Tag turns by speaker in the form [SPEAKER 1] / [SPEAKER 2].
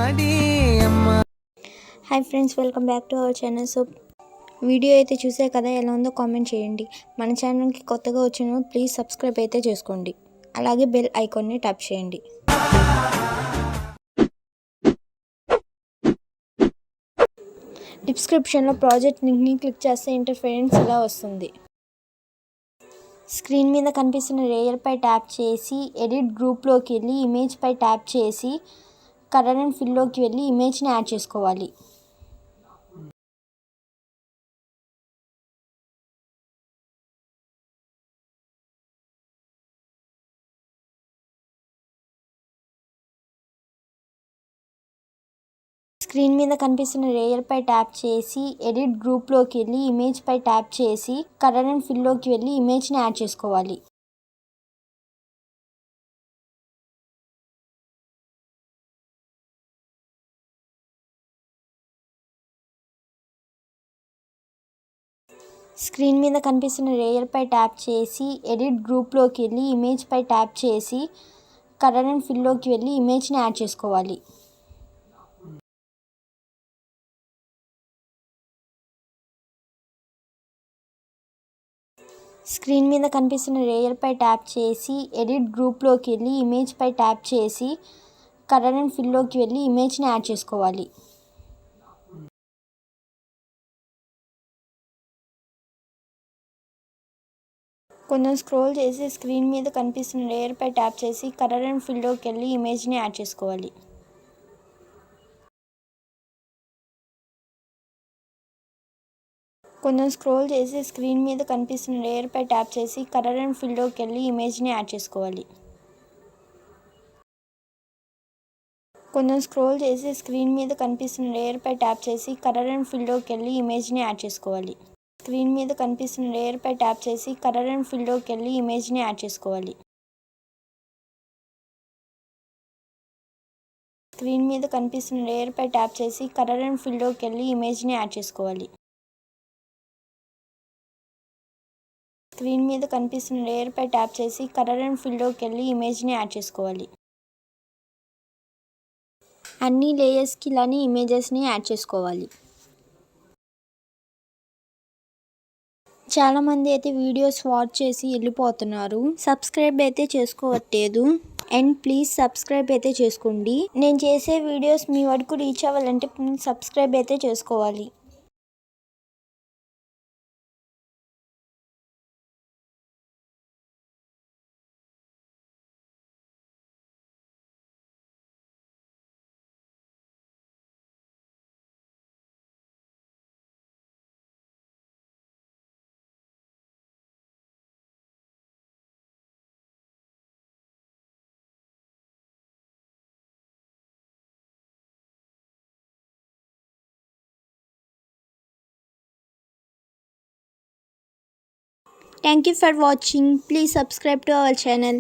[SPEAKER 1] Hi friends, welcome back to our channel. So video అయితే చూసే కదా, ఎలా ఉందో కామెంట్ చేయండి. మన ఛానల్కి కొత్తగా వచ్చిన ప్లీజ్ సబ్స్క్రైబ్ అయితే చేసుకోండి. అలాగే బెల్ ఐకాన్ని ట్యాప్ చేయండి. డిస్క్రిప్షన్లో ప్రాజెక్ట్ లింక్ని క్లిక్ చేస్తే ఇంటర్ఫరెన్స్ ఇలా వస్తుంది. స్క్రీన్ మీద కనిపిస్తున్న లేయర్పై ట్యాప్ చేసి ఎడిట్ గ్రూప్లోకి వెళ్ళి ఇమేజ్పై ట్యాప్ చేసి కలర్ అండ్ ఫిల్లోకి వెళ్ళి ఇమేజ్ని యాడ్ చేసుకోవాలి. స్క్రీన్ మీద కనిపిస్తున్న లేయర్పై ట్యాప్ చేసి ఎడిట్ గ్రూప్లోకి వెళ్ళి ఇమేజ్పై ట్యాప్ చేసి కలర్ అండ్ ఫిల్లోకి వెళ్ళి ఇమేజ్ని యాడ్ చేసుకోవాలి. స్క్రీన్ మీద కనిపిస్తున్న లేయర్పై ట్యాప్ చేసి ఎడిట్ గ్రూప్లోకి వెళ్ళి ఇమేజ్పై ట్యాప్ చేసి కలర్ అండ్ ఫిల్లోకి వెళ్ళి ఇమేజ్ని యాడ్ చేసుకోవాలి. స్క్రీన్ మీద కనిపిస్తున్న లేయర్పై ట్యాప్ చేసి ఎడిట్ గ్రూప్లోకి వెళ్ళి ఇమేజ్పై ట్యాప్ చేసి కలర్ అండ్ ఫిల్లోకి వెళ్ళి ఇమేజ్ని యాడ్ చేసుకోవాలి. కొంచెం స్క్రోల్ చేసి స్క్రీన్ మీద కనిపిస్తున్న లేయర్పై ట్యాప్ చేసి కలర్ అండ్ ఫిల్లోకి వెళ్ళి ఇమేజ్ని యాడ్ చేసుకోవాలి. కొంచెం స్క్రోల్ చేసి స్క్రీన్ మీద కనిపిస్తున్న లేయర్పై ట్యాప్ చేసి కలర్ అండ్ ఫిల్లోకి వెళ్ళి ఇమేజ్ని యాడ్ చేసుకోవాలి. కొంచెం స్క్రోల్ చేసి స్క్రీన్ మీద కనిపిస్తున్న లేయర్పై ట్యాప్ చేసి కలర్ అండ్ ఫిల్లోకి వెళ్ళి ఇమేజ్ని యాడ్ చేసుకోవాలి. స్క్రీన్ మీద కనిపిస్తున్న లేయర్పై ట్యాప్ చేసి కలర్ అండ్ ఫిల్లోకి వెళ్ళి ఇమేజ్ని యాడ్ చేసుకోవాలి. స్క్రీన్ మీద కనిపిస్తున్న లేయర్పై ట్యాప్ చేసి కలర్ అండ్ ఫిల్లోకి వెళ్ళి ఇమేజ్ని యాడ్ చేసుకోవాలి. స్క్రీన్ మీద కనిపిస్తున్న లేయర్పై ట్యాప్ చేసి కలర్ అండ్ ఫిల్లోకి వెళ్ళి ఇమేజ్ని యాడ్ చేసుకోవాలి. అన్ని లేయర్స్కి ఇలానే ఇమేజెస్ని యాడ్ చేసుకోవాలి. చాలామంది అయితే వీడియోస్ వాచ్ చేసి వెళ్ళిపోతున్నారు. సబ్స్క్రైబ్ అయితే చేసుకోవట్లేదు. అండ్ ప్లీజ్ సబ్స్క్రైబ్ అయితే చేసుకోండి. నేను చేసే వీడియోస్ మీ వరకు రీచ్ అవ్వాలంటే సబ్స్క్రైబ్ అయితే చేసుకోవాలి. Thank you for watching. Please subscribe to our channel.